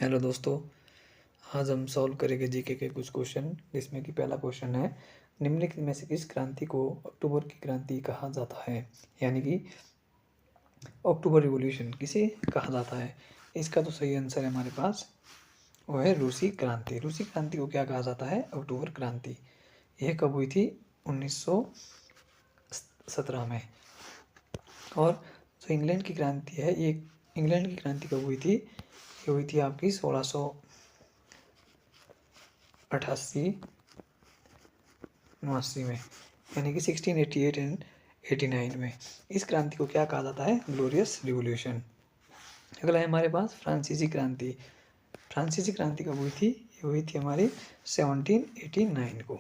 Hello दोस्तों, आज हम सॉल्व करेंगे जीके के कुछ क्वेश्चन, जिसमें कि पहला क्वेश्चन है, निम्नलिखित में से किस क्रांति को अक्टूबर की क्रांति कहा जाता है? यानी कि अक्टूबर रिवॉल्यूशन किसे कहा जाता है? इसका तो सही आंसर है हमारे पास, वो है रूसी क्रांति। रूसी क्रांति को क्या कहा जाता है? अक्टूबर क्रांति। यह कब हुई थी? 1917 में। और जो इंग्लैंड की क्रांति है, ये इंग्लैंड की क्रांति कब हुई थी? ये हुई थी आपकी 1688 89 में, यानी कि 1688 एंड 89 में। इस क्रांति को क्या कहा जाता है? Glorious revolution. अगला है हमारे पास फ्रांसीसी क्रांति। फ्रांसीसी क्रांति कब हुई थी? ये हुई थी हमारी 1789 को।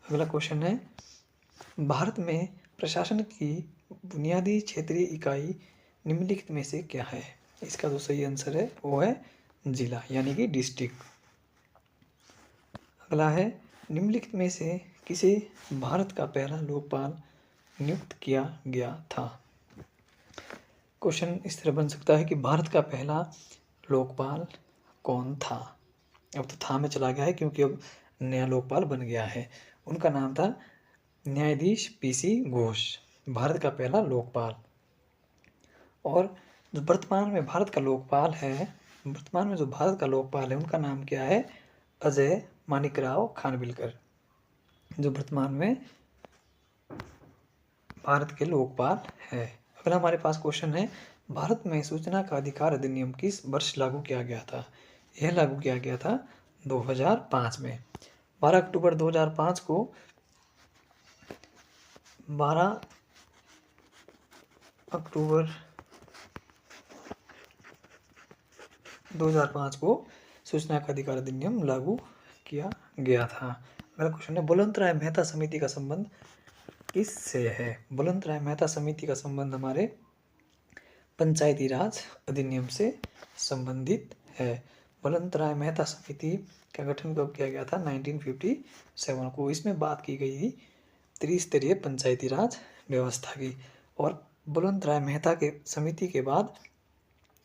अगला क्वेश्चन है, भारत में प्रशासन की बुनियादी क्षेत्रीय इकाई निम्नलिखित में से क्या है? इसका जो सही आंसर है वो है जिला, यानी कि डिस्ट्रिक्ट। अगला है, निम्नलिखित में से किसे भारत का पहला लोकपाल नियुक्त किया गया था? क्वेश्चन इस तरह बन सकता है कि भारत का पहला लोकपाल कौन था? अब तो था में चला गया है, क्योंकि अब नया लोकपाल बन गया है। उनका नाम था न्यायाधीश पीसी घोष, भारत का पहला लोकपाल। और जो वर्तमान में भारत का लोकपाल है, वर्तमान में जो भारत का लोकपाल है, उनका नाम क्या है? अजय माणिकराव खानविलकर, जो वर्तमान में भारत के लोकपाल है। अगला हमारे पास क्वेश्चन है, भारत में सूचना का अधिकार अधिनियम किस वर्ष लागू किया गया था? यह लागू किया गया था 2005 में। 12 अक्टूबर 2005 को 12 अक्टूबर 2005 को सूचना का अधिकार अधिनियम लागू किया गया था। अगला क्वेश्चन है, बुलंद राय मेहता समिति का संबंध किससे है? बुलंद राय मेहता समिति का संबंध हमारे पंचायती राज अधिनियम से संबंधित है। बुलंद राय मेहता समिति का गठन कब किया गया था? 1957 को। इसमें बात की गई थी त्रिस्तरीय पंचायती राज व्यवस्था की। और बुलंद राय मेहता के समिति के बाद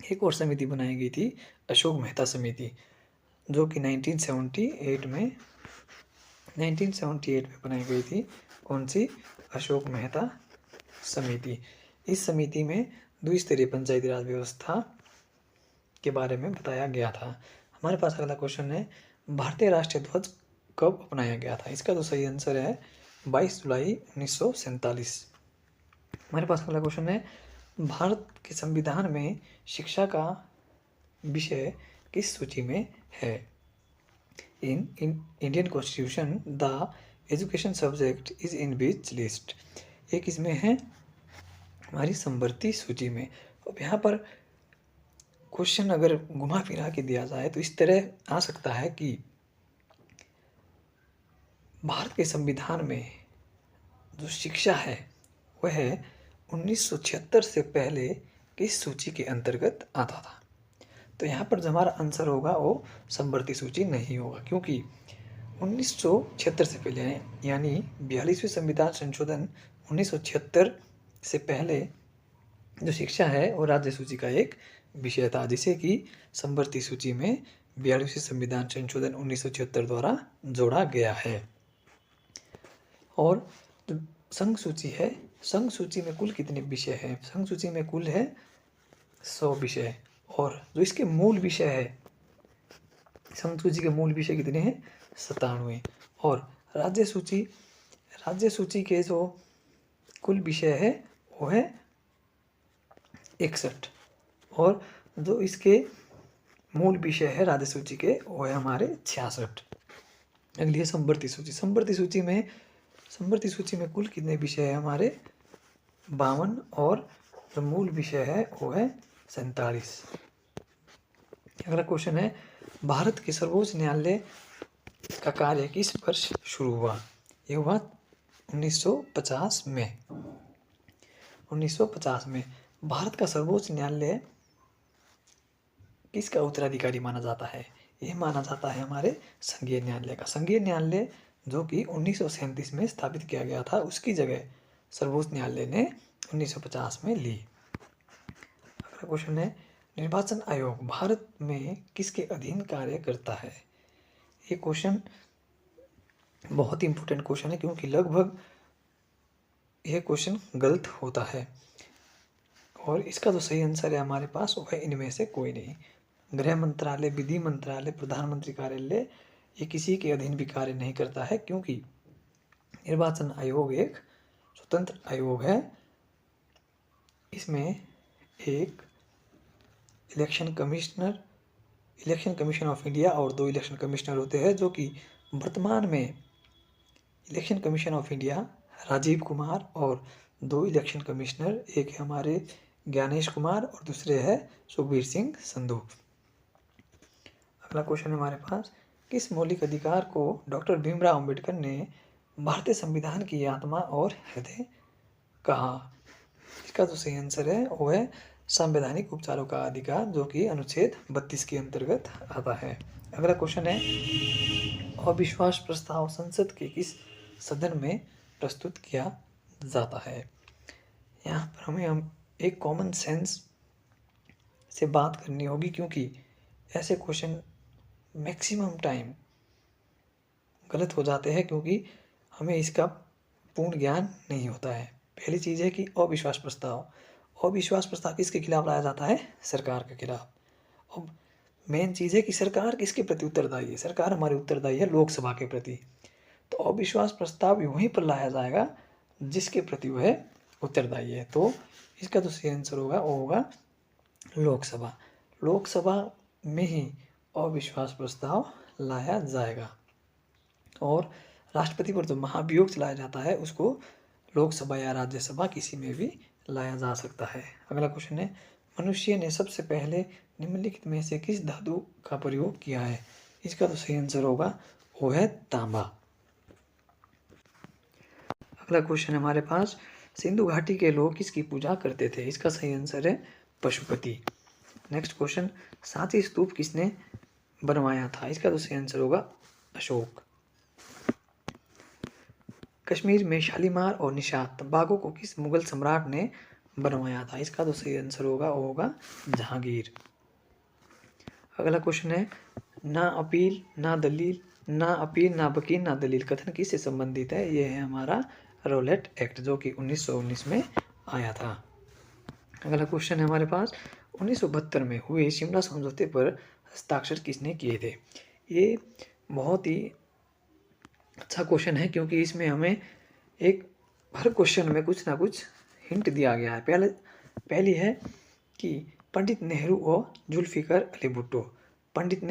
एक और समिति बनाई गई थी, अशोक मेहता समिति, जो कि 1978 में बनाई गई थी। कौन सी? अशोक मेहता समिति। इस समिति में द्विस्तरीय पंचायती राज व्यवस्था के बारे में बताया गया था। हमारे पास अगला क्वेश्चन है, भारतीय राष्ट्रीय ध्वज कब अपनाया गया था? इसका तो सही आंसर है 22 जुलाई 1947। हमारे पास अगला क्वेश्चन है, भारत के संविधान में शिक्षा का विषय किस सूची में है? In Indian constitution the education subject is in which list? ये किसमें है? हमारी समवर्ती सूची में। अब यहाँ पर क्वेश्चन अगर घुमा फिरा के दिया जाए तो इस तरह आ सकता है कि भारत के संविधान में जो शिक्षा है वह 1976 से पहले किस सूची के अंतर्गत आता था? तो यहाँ पर जो हमारा आंसर होगा वो समवर्ती सूची नहीं होगा, क्योंकि 1976 से पहले, यानी 42वें संविधान संशोधन 1976 से पहले जो शिक्षा है वो राज्य सूची का एक विषय था, जिसे कि समवर्ती सूची में 42वें संविधान संशोधन 1976 द्वारा जोड़ा गया है। और जो संघ सूची है, संघ सूची में कुल कितने विषय हैं? संघ सूची में कुल है 100 विषय। और जो इसके मूल विषय है, संघ सूची के मूल विषय कितने हैं? 97। और राज्य सूची के जो कुल विषय है वो है 61। और जो इसके मूल विषय है राज्य सूची के वो है हमारे 66। अगली है समवर्ती सूची। समवर्ती सूची में कुल कितने विषय है? हमारे 52। और जो मूल विषय है वो है 47। अगला क्वेश्चन है, भारत के सर्वोच्च न्यायालय का कार्य किस वर्ष शुरू हुआ? ये हुआ 1950 में। 1950 में भारत का सर्वोच्च न्यायालय किसका उत्तराधिकारी माना जाता है? यह माना जाता है हमारे संघीय न्यायालय का। संघीय न्यायालय जो कि 1937 में स्थापित किया गया था, उसकी जगह सर्वोच्च न्यायालय ने 1950 में ली। अगला क्वेश्चन है, निर्वाचन आयोग भारत में किसके अधीन कार्य करता है? ये क्वेश्चन बहुत ही इंपॉर्टेंट क्वेश्चन है, क्योंकि लगभग यह क्वेश्चन गलत होता है और इसका जो सही आंसर है हमारे पास वो है इनमें से कोई नहीं। गृह मंत्रालय, विधि मंत्रालय, प्रधानमंत्री कार्यालय ये किसी के अधीन भी कार्य नहीं करता है, क्योंकि निर्वाचन आयोग एक स्वतंत्र आयोग है। इसमें एक इलेक्शन कमीशन ऑफ इंडिया और 2 इलेक्शन कमिश्नर होते हैं, जो कि वर्तमान में Election Commission of India Rajiv Kumar और 2 इलेक्शन कमिश्नर, एक है हमारे ज्ञानेश कुमार और दूसरे है सुखबीर सिंह संधू। अगला क्वेश्चन हमारे पास, किस मौलिक अधिकार को डॉक्टर भीमराव अंबेडकर ने भारतीय संविधान की आत्मा और हृदय कहा? इसका जो सही आंसर है वो है संवैधानिक उपचारों का अधिकार, जो कि अनुच्छेद 32 के अंतर्गत आता है। अगला क्वेश्चन है, अविश्वास प्रस्ताव संसद के किस सदन में प्रस्तुत किया जाता है? यहाँ पर हम एक कॉमन सेंस से बात करनी होगी, क्योंकि ऐसे क्वेश्चन मैक्सिमम टाइम गलत हो जाते हैं, क्योंकि हमें इसका पूर्ण ज्ञान नहीं होता है। पहली चीज़ है कि अविश्वास प्रस्ताव किसके खिलाफ लाया जाता है? सरकार के खिलाफ। अब मेन चीज़ है कि सरकार किसके प्रति उत्तरदायी है? सरकार हमारी उत्तरदायी है लोकसभा के प्रति। तो अविश्वास प्रस्ताव वहीं पर लाया जाएगा जिसके प्रति वह उत्तरदायी है। तो इसका जो सही आंसर होगा वो होगा लोकसभा में ही अविश्वास प्रस्ताव लाया जाएगा। और राष्ट्रपति पर जो महाभियोग चलाया जाता है उसको लोकसभा या राज्यसभा किसी में भी लाया जा सकता है। अगला क्वेश्चन है, मनुष्य ने सबसे पहले निम्नलिखित में से किस धातु का प्रयोग किया है? इसका तो सही आंसर होगा वो है तांबा। अगला क्वेश्चन हमारे पास, सिंधु घाटी के लोग किसकी पूजा करते थे? इसका सही आंसर है पशुपति। नेक्स्ट क्वेश्चन, सांची स्तूप किसने बनवाया था? इसका तो सही आंसर होगा अशोक। कश्मीर में शालीमार और निशात बागों को किस मुगल सम्राट ने बनवाया था? इसका तो सही आंसर होगा वो होगा जहांगीर। अगला क्वेश्चन है, ना अपील ना वकील ना दलील कथन किससे संबंधित है? ये है हमारा रॉलेट एक्ट, जो कि 1919 में आया था। अगला क्वेश्चन है हमारे पास, 1972 में हुए शिमला समझौते पर हस्ताक्षर किसने किए थे? ये बहुत ही अच्छा क्वेश्चन है, क्योंकि इसमें हमें हर क्वेश्चन में कुछ ना कुछ हिंट दिया गया है। पहली है कि पंडित नेहरू और जुल्फिकार अली भुट्टो। पंडित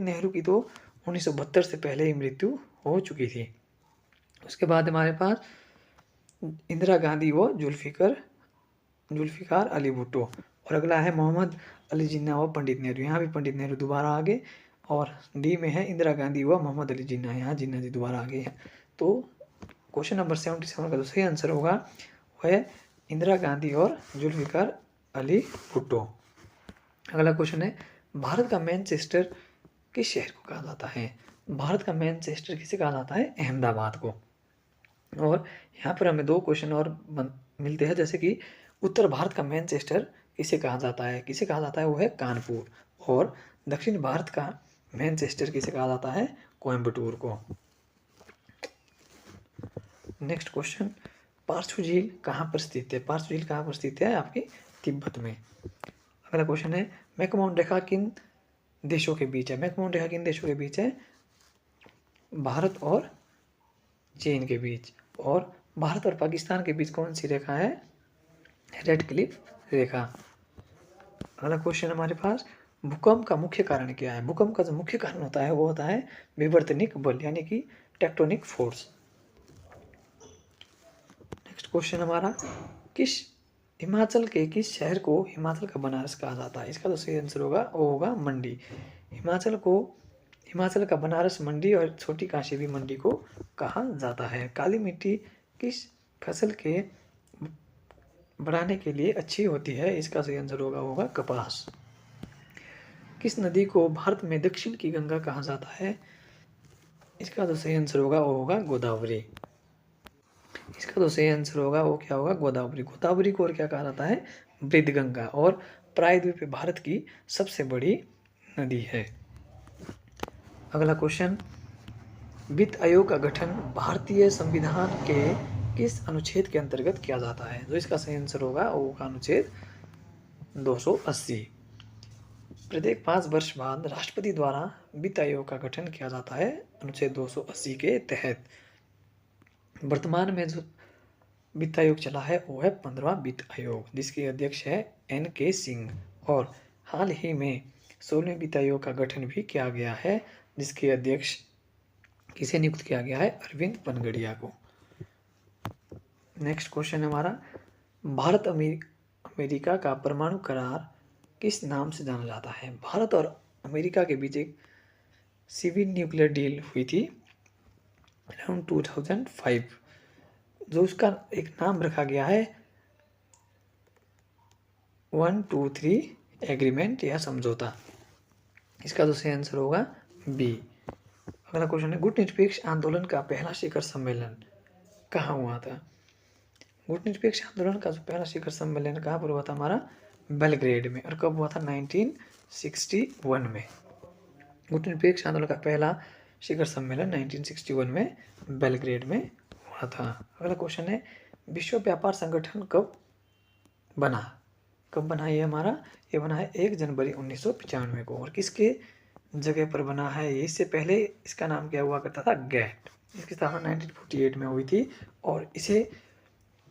नेहरू की तो 1972 से पहले ही मृत्यु हो चुकी थी। उसके बाद हमारे पास इंदिरा गांधी व जुल्फिकार अली भुट्टो। और अगला है मोहम्मद अली जिन्ना व पंडित नेहरू। यहाँ भी पंडित नेहरू दोबारा आ गए। और डी में है इंदिरा गांधी व मोहम्मद अली जिन्ना, यहाँ जिन्ना जी दोबारा आ गए हैं। तो क्वेश्चन नंबर 77 का जो सही आंसर होगा वह है इंदिरा गांधी और जुल्फिकार अली भुट्टो। अगला क्वेश्चन है, भारत का मैनचेस्टर किस शहर को कहा जाता है? भारत का मैनचेस्टर किसे कहा जाता है? अहमदाबाद को। और यहाँ पर हमें 2 क्वेश्चन और मिलते हैं, जैसे कि उत्तर भारत का मैनचेस्टर किसे कहा जाता है? वो है कानपुर। और दक्षिण भारत का मैनचेस्टर किसे कहा जाता है? कोयम्बटूर को। नेक्स्ट क्वेश्चन, पार्श्व झील कहाँ पर स्थित है? पार्श्व झील कहाँ पर स्थित है? आपकी तिब्बत में। अगला क्वेश्चन है, मैकमोहन रेखा किन देशों के बीच है? मैकमोहन रेखा किन देशों के बीच है? भारत और चीन के बीच। और भारत और पाकिस्तान के बीच कौन सी रेखा है? रेड क्लिफ रेखा। अगला क्वेश्चन हमारे पास, भूकंप का मुख्य कारण क्या है? भूकंप का जो मुख्य कारण होता है वो होता है विवर्तनिक बल, यानी कि टेक्टोनिक फोर्स। नेक्स्ट क्वेश्चन हमारा, हिमाचल के किस शहर को हिमाचल का बनारस कहा जाता है? इसका तो सही आंसर होगा वो होगा मंडी। हिमाचल का बनारस मंडी और छोटी काशी भी मंडी को कहा जाता है। काली मिट्टी किस फसल के बढ़ाने के लिए अच्छी होती है? इसका सही आंसर होगा कपास। किस नदी को भारत में दक्षिण की गंगा कहा जाता है? इसका तो सही आंसर होगा गोदावरी। इसका तो सही आंसर होगा वो क्या होगा? गोदावरी। गोदावरी को और क्या कहा जाता है? वृद्धगंगा। और प्रायद्वीप भारत की सबसे बड़ी नदी है। अगला क्वेश्चन, वित्त आयोग का गठन भारतीय संविधान के किस अनुच्छेद के अंतर्गत किया जाता है? जो इसका सही आंसर होगा वो होगा अनुच्छेद 280। प्रत्येक 5 वर्ष बाद राष्ट्रपति द्वारा वित्त आयोग का गठन किया जाता है अनुच्छेद 280 के तहत। वर्तमान में जो वित्त आयोग चला है वो है 15वां वित्त आयोग, जिसके अध्यक्ष है NK सिंह। और हाल ही में 16वें वित्त आयोग का गठन भी किया गया है, जिसके अध्यक्ष किसे नियुक्त किया गया है? अरविंद पनगड़िया को। नेक्स्ट क्वेश्चन हमारा, भारत अमेरिका का परमाणु करार किस नाम से जाना जाता है? भारत और अमेरिका के बीच एक सिविल न्यूक्लियर डील हुई थी अराउंड 2005, जो उसका एक नाम रखा गया है 123 एग्रीमेंट या समझौता। इसका जो सही आंसर होगा बी। अगला क्वेश्चन है, गुटनिरपेक्ष आंदोलन का पहला शिखर सम्मेलन कहाँ हुआ था? गुटनिरपेक्ष आंदोलन का जो पहला शिखर सम्मेलन कहाँ पर हुआ था? हमारा बेलग्रेड में। और कब हुआ था? 1961 में। गुटनिरपेक्ष आंदोलन का पहला शिखर सम्मेलन 1961 में बेलग्रेड में हुआ था। अगला क्वेश्चन है, विश्व व्यापार संगठन कब बना? कब बना ये हमारा? ये बना है 1 जनवरी 1995 को। और किसके जगह पर बना है ये? इससे पहले इसका नाम क्या हुआ करता था? गैट। इसकी स्थापना 1948 में हुई थी और इसे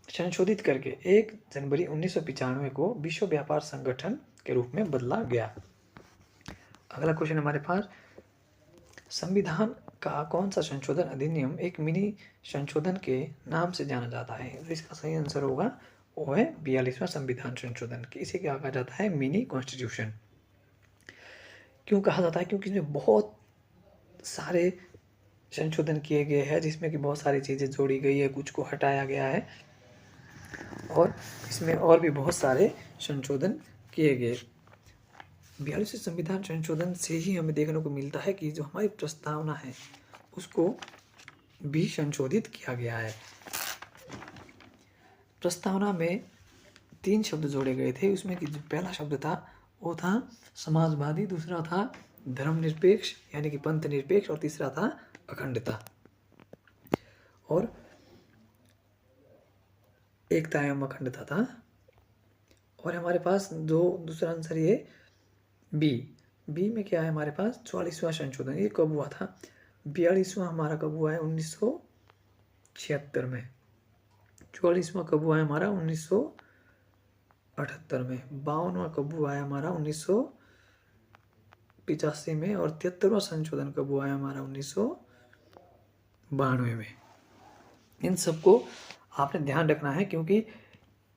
संशोधित करके 1 जनवरी 1995 को विश्व व्यापार संगठन के रूप में बदला गया। अगला क्वेश्चन हमारे पास, संविधान का कौन सा संशोधन अधिनियम एक मिनी संशोधन के नाम से जाना जाता है? तो इसका सही आंसर होगा वो है 42वां संविधान संशोधन। इसे क्या कहा जाता है? Mini constitution. क्यों कहा जाता है? क्योंकि इसमें बहुत सारे संशोधन किए गए हैं, जिसमें कि बहुत सारी चीज़ें जोड़ी गई है, कुछ को हटाया गया है और इसमें और भी बहुत सारे संशोधन किए गए। 42वें संविधान संशोधन से ही हमें देखने को मिलता है कि जो हमारी प्रस्तावना है उसको भी संशोधित किया गया है। प्रस्तावना में 3 शब्द जोड़े गए थे, उसमें कि जो पहला शब्द था वो था समाजवादी, दूसरा था धर्मनिरपेक्ष यानी कि पंथ निरपेक्ष और तीसरा था अखंडता। और एकता एवं अखंडता था। और हमारे पास जो दूसरा आंसर ये बी में क्या है हमारे पास? 44वां संशोधन। ये कब हुआ था? 42वां हमारा कब हुआ है? 1976 में। 44वां कब हुआ है हमारा? 1978 में। 52वां कब हुआ है हमारा? 1985 में। और 73वां संशोधन कब हुआ है हमारा? 1992 में। इन सबको आपने ध्यान रखना है, क्योंकि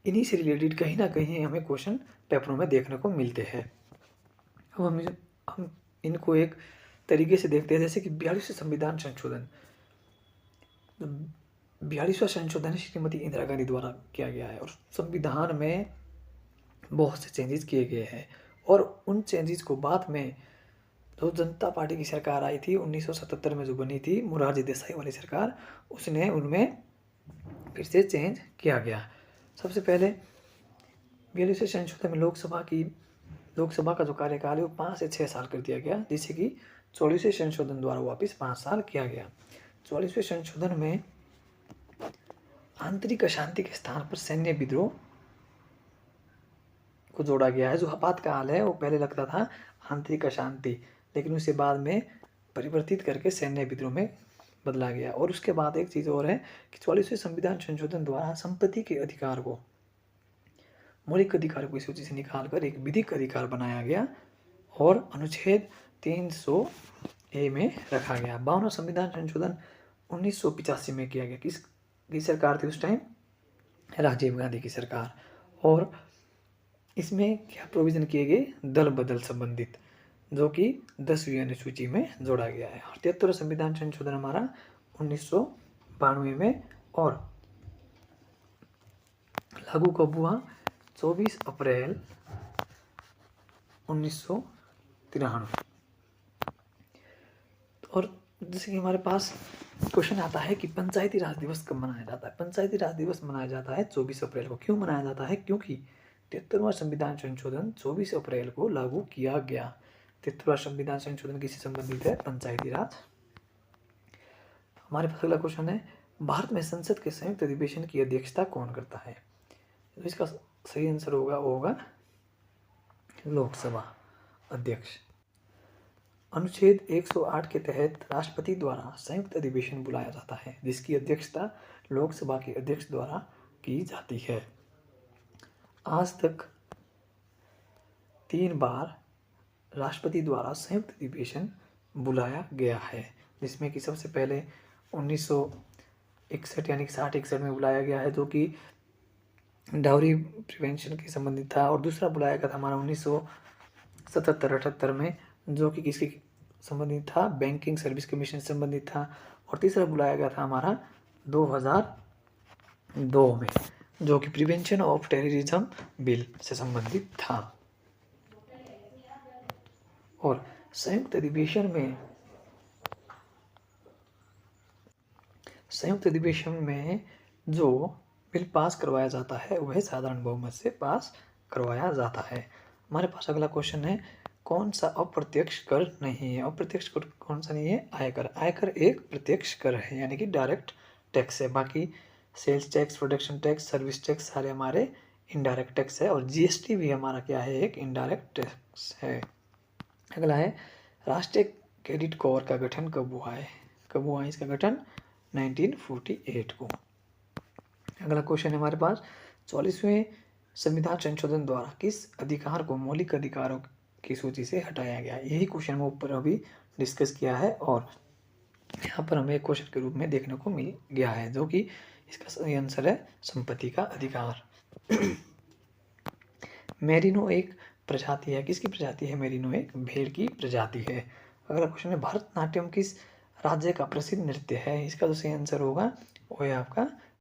इन्हीं से रिलेटेड कहीं ना कहीं हमें क्वेश्चन पेपरों में देखने को मिलते हैं। अब हम इनको एक तरीके से देखते हैं, जैसे कि 42वें संविधान संशोधन। 42वां संशोधन श्रीमती इंदिरा गांधी द्वारा किया गया है और संविधान में बहुत से चेंजेस किए गए हैं। और उन चेंजेस को बाद में जो जनता पार्टी की सरकार आई थी 1977 में, जो बनी थी मोरारजी देसाई वाली सरकार, उसने उनमें फिर से चेंज किया गया। सबसे पहले 42वें संशोधन में लोकसभा का जो कार्यकाल है वो 5 से 6 साल कर दिया गया, जिसे कि 44वें संशोधन द्वारा वापस 5 साल किया गया। 44वें संशोधन में आंतरिक अशांति के स्थान पर सैन्य विद्रोह को जोड़ा गया है। जो आपातकाल है वो पहले लगता था आंतरिक अशांति, लेकिन उसे बाद में परिवर्तित करके सैन्य विद्रोह में बदला गया। और उसके बाद एक चीज़ और है कि 44वें संविधान संशोधन द्वारा संपत्ति के अधिकार को, मौलिक अधिकार को इस सूची से निकालकर एक विधिक अधिकार बनाया गया और अनुच्छेद 300A में रखा गया। 52वां संविधान संशोधन 1985 में किया गया। किसकी सरकार थी उस टाइम? राजीव गांधी की सरकार। और इसमें क्या प्रोविजन किए गए? दल बदल संबंधित, जो कि 10वीं अनुसूची में जोड़ा गया है। और 73वां संविधान संशोधन हमारा 1992 में और लागू कब हुआ? 24 अप्रैल 1993। और जैसे कि हमारे पास क्वेश्चन आता है कि पंचायती राज दिवस कब मनाया जाता है? पंचायती राज दिवस मनाया जाता है 24 अप्रैल को। क्यों मनाया जाता है? क्योंकि 73वां संविधान संशोधन 24 अप्रैल को लागू किया गया। 73वां संविधान संशोधन किससे संबंधित है? पंचायती राज। हमारे पास अगला क्वेश्चन है, भारत में संसद के संयुक्त अधिवेशन की अध्यक्षता कौन करता है? तो इसका सही आंसर होगा लोकसभा अध्यक्ष। अनुच्छेद 108 के तहत राष्ट्रपति द्वारा संयुक्त अधिवेशन बुलाया जाता है, जिसकी अध्यक्षता लोकसभा के अध्यक्ष द्वारा की जाती है। आज तक 3 बार राष्ट्रपति द्वारा संयुक्त अधिवेशन बुलाया गया है, जिसमें कि सबसे पहले 1961 यानी कि 60-61 में बुलाया गया है, जो कि डाउरी प्रिवेंशन के संबंधित था, और दूसरा बुलाया गया था हमारा 1977-78 में, जो कि किसके संबंधित था? बैंकिंग सर्विस कमीशन से संबंधित था, और तीसरा बुलाया गया था हमारा 2002 में, जो कि प्रिवेंशन ऑफ टेररिज्म बिल से संबंधित था। और संयुक्त अधिवेशन में जो बिल पास करवाया जाता है वह साधारण बहुमत से पास करवाया जाता है। हमारे पास अगला क्वेश्चन है, कौन सा अप्रत्यक्ष कर नहीं है? अप्रत्यक्ष कर कौन सा नहीं है? आयकर। आयकर एक प्रत्यक्ष कर है, यानी कि डायरेक्ट टैक्स है। बाकी sales tax, production tax, service tax सारे हमारे इनडायरेक्ट टैक्स है, और जीएसटी भी हमारा क्या है? एक इनडायरेक्ट टैक्स है। अगला है, राष्ट्रीय क्रेडिट कोर का गठन कब हुआ है? कब हुआ है इसका गठन? 1948 को। अगला क्वेश्चन है हमारे पास, 44वें संविधान संशोधन द्वारा किस अधिकार को मौलिक अधिकारों की सूची से हटाया गया? यही क्वेश्चन में ऊपर अभी डिस्कस किया है, और यहाँ पर हमें एक क्वेश्चन के रूप में देखने को मिल गया है, जो कि इसका सही आंसर है संपत्ति का अधिकार। मेरिनो एक प्रजाति है, किसकी प्रजाति है? मेरिनो एक भेड़ की प्रजाति है। अगला क्वेश्चन है, भरतनाट्यम किस राज्य का प्रसिद्ध नृत्य है? इसका जो सही आंसर होगा वो है आपका